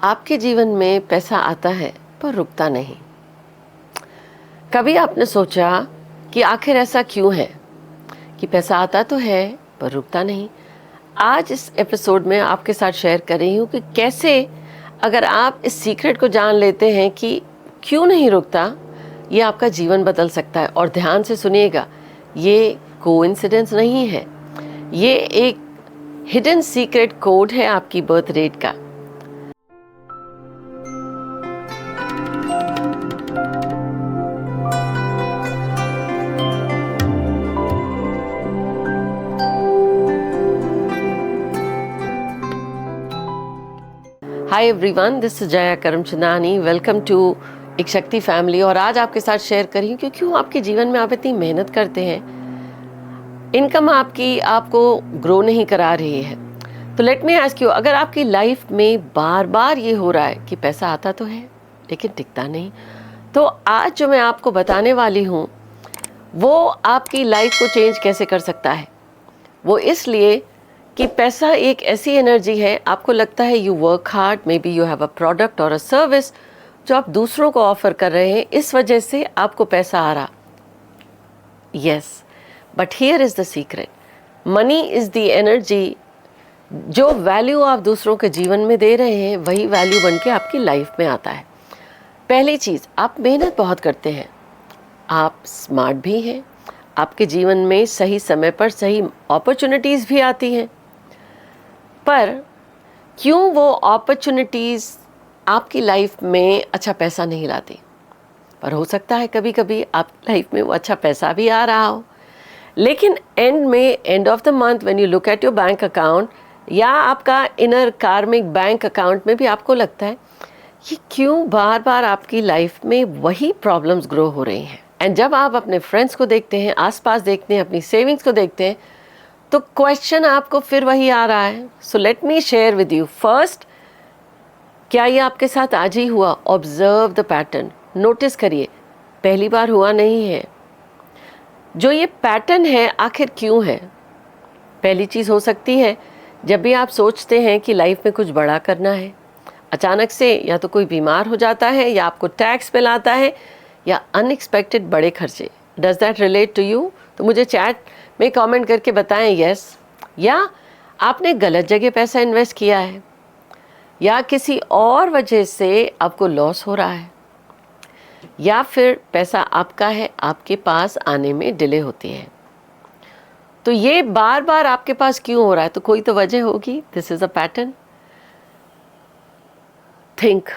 आपके जीवन में पैसा आता है पर रुकता नहीं। कभी आपने सोचा कि आखिर ऐसा क्यों है कि पैसा आता तो है पर रुकता नहीं। आज इस एपिसोड में आपके साथ शेयर कर रही हूँ कि कैसे अगर आप इस सीक्रेट को जान लेते हैं कि क्यों नहीं रुकता, ये आपका जीवन बदल सकता है। और ध्यान से सुनिएगा, ये कोइंसिडेंस नहीं है, ये एक हिडन सीक्रेट कोड है आपकी बर्थ रेट का। Hi everyone, this is Jaya Karamchandani. Welcome to Ek Shakti family. और आज आपके साथ शेयर कर रही हूँ कि क्यों आपके जीवन में आप इतनी मेहनत करते हैं, इनकम आपकी आपको ग्रो नहीं करा रही है। तो लेट मी आस्क यू, अगर आपकी लाइफ में बार बार ये हो रहा है कि पैसा आता तो है लेकिन टिकता नहीं, तो आज जो मैं आपको बताने वाली हूँ वो आपकी लाइफ को चेंज कैसे कर सकता है। वो इसलिए कि पैसा एक ऐसी एनर्जी है, आपको लगता है you work hard, may be you have a product और अ सर्विस जो आप दूसरों को ऑफर कर रहे हैं, इस वजह से आपको पैसा आ रहा। Yes, but here is the secret, money is the energy. जो वैल्यू आप दूसरों के जीवन में दे रहे हैं वही वैल्यू बन के आपकी लाइफ में आता है। पहली चीज़, आप मेहनत बहुत करते हैं, आप स्मार्ट भी हैं, आपके जीवन में सही समय पर सही अपॉर्चुनिटीज़ भी आती हैं, पर क्यों वो अपॉर्चुनिटीज़ आपकी लाइफ में अच्छा पैसा नहीं लाती। पर हो सकता है कभी कभी आपकी लाइफ में वो अच्छा पैसा भी आ रहा हो, लेकिन end of the month when you look at your bank account या आपका इनर कार्मिक बैंक अकाउंट में भी आपको लगता है ये क्यों बार बार आपकी लाइफ में वही प्रॉब्लम्स ग्रो हो रही हैं। एंड जब आप अपने फ्रेंड्स को देखते हैं, आसपास देखते हैं, अपनी सेविंग्स को देखते हैं, तो क्वेश्चन आपको फिर वही आ रहा है। So let me share with you first, क्या ये आपके साथ आज ही हुआ? ऑब्जर्व द पैटर्न, नोटिस करिए, पहली बार हुआ नहीं है। जो ये पैटर्न है आखिर क्यों है? पहली चीज़ हो सकती है जब भी आप सोचते हैं कि लाइफ में कुछ बड़ा करना है, अचानक से या तो कोई बीमार हो जाता है या आपको टैक्स बिल आता है या अनएक्सपेक्टेड बड़े खर्चे। Does that relate to you? तो मुझे चैट में कमेंट करके बताएं यस। या आपने गलत जगह पैसा इन्वेस्ट किया है या किसी और वजह से आपको लॉस हो रहा है, या फिर पैसा आपका है, आपके पास आने में डिले होती है। तो ये बार बार आपके पास क्यों हो रहा है? तो कोई तो वजह होगी। This is a pattern. Think,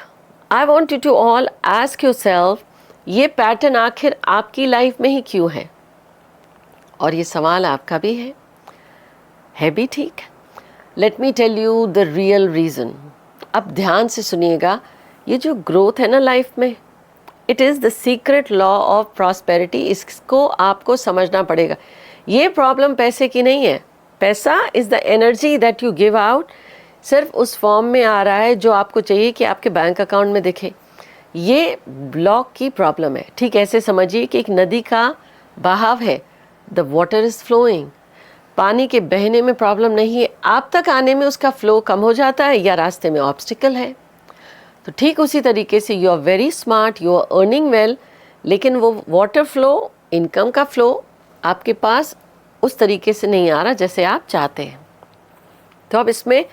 I want you to all ask yourself, ये पैटर्न आखिर आपकी लाइफ में ही क्यों है? और ये सवाल आपका भी है भी ठीक। Let me tell you the real reason. अब ध्यान से सुनिएगा, ये जो ग्रोथ है ना लाइफ में, it is the secret law of prosperity. इसको आपको समझना पड़ेगा। ये प्रॉब्लम पैसे की नहीं है। पैसा is the energy that you give out, सिर्फ उस फॉर्म में आ रहा है जो आपको चाहिए कि आपके बैंक अकाउंट में दिखे। ये ब्लॉक की प्रॉब्लम है। ठीक ऐसे समझिए कि एक नदी का बहाव है, द वाटर इज़ फ्लोइंग। पानी के बहने में प्रॉब्लम नहीं है, आप तक आने में उसका फ्लो कम हो जाता है या रास्ते में ऑब्स्टिकल है। तो ठीक उसी तरीके से you are very smart, you are earning well, लेकिन वो वाटर फ्लो, इनकम का फ्लो आपके पास उस तरीके से नहीं आ रहा जैसे आप चाहते हैं। तो अब इसमें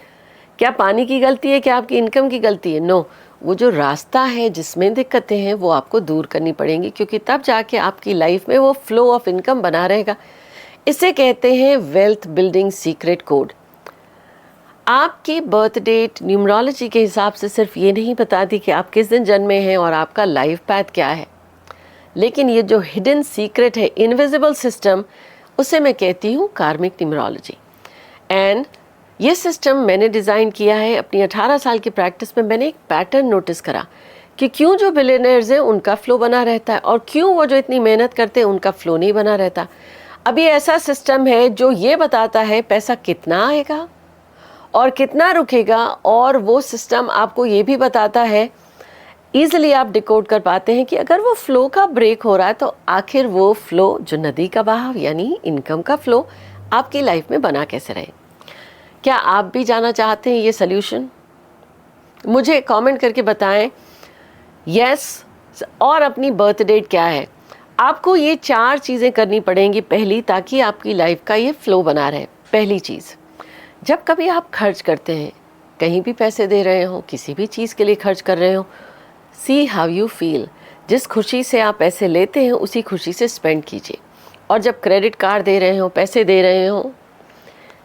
क्या पानी की गलती है, क्या आपकी इनकम की गलती है? नो, वो जो रास्ता है जिसमें दिक्कतें हैं वो आपको दूर करनी पड़ेंगी, क्योंकि तब जाके आपकी लाइफ में वो फ्लो ऑफ इनकम बना रहेगा। इसे कहते हैं वेल्थ बिल्डिंग सीक्रेट कोड। आपकी बर्थ डेट न्यूमरोलॉजी के हिसाब से सिर्फ ये नहीं बताती कि आप किस दिन जन्मे हैं और आपका लाइफ पैथ क्या है, लेकिन ये जो हिडन सीक्रेट है, इनविजिबल सिस्टम, उसे मैं कहती हूँ कार्मिक न्यूमरोलॉजी। एंड ये सिस्टम मैंने डिज़ाइन किया है अपनी 18 साल की प्रैक्टिस में। मैंने एक पैटर्न नोटिस करा कि क्यों जो बिलियनर्स हैं उनका फ्लो बना रहता है और क्यों वो जो इतनी मेहनत करते हैं उनका फ्लो नहीं बना रहता। अब ये ऐसा सिस्टम है जो ये बताता है पैसा कितना आएगा और कितना रुकेगा, और वो सिस्टम आपको ये भी बताता है, ईजिली आप डिकोड कर पाते हैं कि अगर वो फ्लो का ब्रेक हो रहा है तो आखिर वो फ्लो जो नदी का बहाव यानी इनकम का फ्लो आपकी लाइफ में बना कैसे रहे। क्या आप भी जाना चाहते हैं ये सल्यूशन? मुझे कमेंट करके बताएं यस और अपनी बर्थ डेट क्या है। आपको ये 4 चीज़ें करनी पड़ेंगी पहली, ताकि आपकी लाइफ का ये फ्लो बना रहे। पहली चीज़, जब कभी आप खर्च करते हैं, कहीं भी पैसे दे रहे हो, किसी भी चीज़ के लिए खर्च कर रहे हो, सी हाउ यू फील। जिस खुशी से आप पैसे लेते हैं उसी खुशी से स्पेंड कीजिए। और जब क्रेडिट कार्ड दे रहे हो, पैसे दे रहे हो,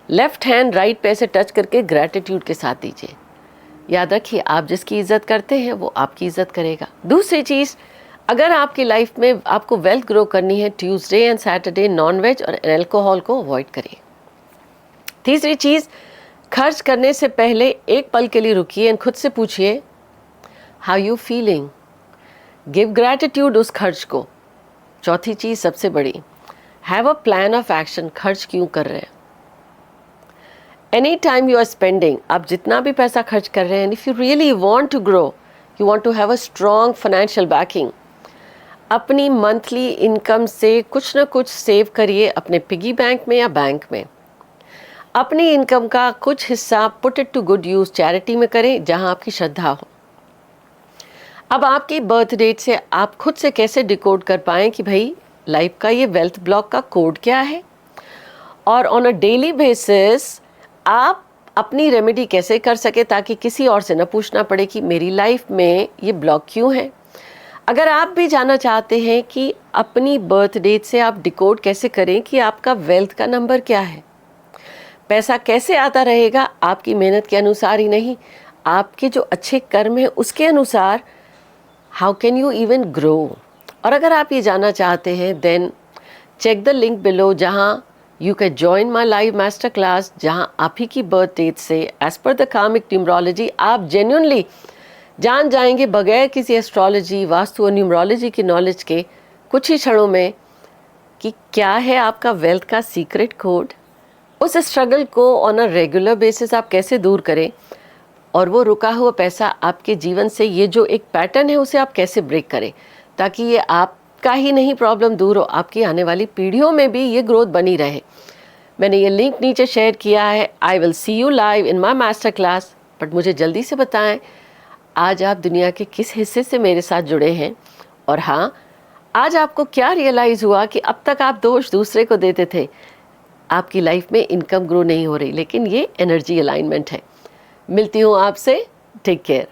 लेफ्ट हैंड राइट पैसे टच करके ग्रैटिट्यूड के साथ दीजिए। याद रखिए, आप जिसकी इज़्ज़त करते हैं वो आपकी इज़्ज़त करेगा। दूसरी चीज़, अगर आपकी लाइफ में आपको वेल्थ ग्रो करनी है, Tuesday and Saturday non veg और अल्कोहल को अवॉइड करिए। तीसरी चीज़, खर्च करने से पहले एक पल के लिए रुकिए और खुद से पूछिए how you feeling, give gratitude उस खर्च को। चौथी चीज़ सबसे बड़ी, have a plan of action. खर्च क्यों कर रहे हैं? Any time you are spending, आप जितना भी पैसा खर्च कर रहे हैं, if you really want to grow, you want to have a strong financial backing, अपनी मंथली इनकम से कुछ ना कुछ सेव करिए अपने पिगी बैंक में या बैंक में। अपनी इनकम का कुछ हिस्सा put it to good use, charity में करें जहां आपकी श्रद्धा हो। अब आपकी बर्थ डेट से आप खुद से कैसे डिकोड कर पाएँ कि भाई लाइफ का ये वेल्थ ब्लॉक का कोड क्या है, और ऑन अ डेली बेसिस आप अपनी रेमेडी कैसे कर सके ताकि किसी और से न पूछना पड़े कि मेरी लाइफ में ये ब्लॉक क्यों है। अगर आप भी जानना चाहते हैं कि अपनी बर्थ डेट से आप डिकोड कैसे करें कि आपका वेल्थ का नंबर क्या है, पैसा कैसे आता रहेगा आपकी मेहनत के अनुसार ही नहीं, आपके जो अच्छे कर्म हैं उसके अनुसार, how can you even grow. और अगर आप ये जानना चाहते हैं then check the link below, जहाँ you can join my live master class, जहाँ आप ही की बर्थ डेट से as per the karmic numerology आप जेन्युइनली जान जाएंगे बगैर किसी एस्ट्रोलॉजी, वास्तु और न्यूमरोलॉजी की नॉलेज के कुछ ही क्षणों में कि क्या है आपका वेल्थ का सीक्रेट कोड। उस स्ट्रगल को ऑन अ रेगुलर बेसिस आप कैसे दूर करें, और वो रुका हुआ पैसा आपके जीवन से, ये जो एक पैटर्न है उसे आप कैसे ब्रेक करें, ताकि ये आपका ही नहीं प्रॉब्लम दूर हो, आपकी आने वाली पीढ़ियों में भी ये ग्रोथ बनी रहे। मैंने ये लिंक नीचे शेयर किया है। I will see you live in my master class. But मुझे जल्दी से बताएं आज आप दुनिया के किस हिस्से से मेरे साथ जुड़े हैं, और हाँ, आज आपको क्या रियलाइज़ हुआ कि अब तक आप दोष दूसरे को देते थे। आपकी लाइफ में इनकम ग्रो नहीं हो रही, लेकिन ये एनर्जी अलाइनमेंट है। मिलती हूँ आपसे, टेक केयर।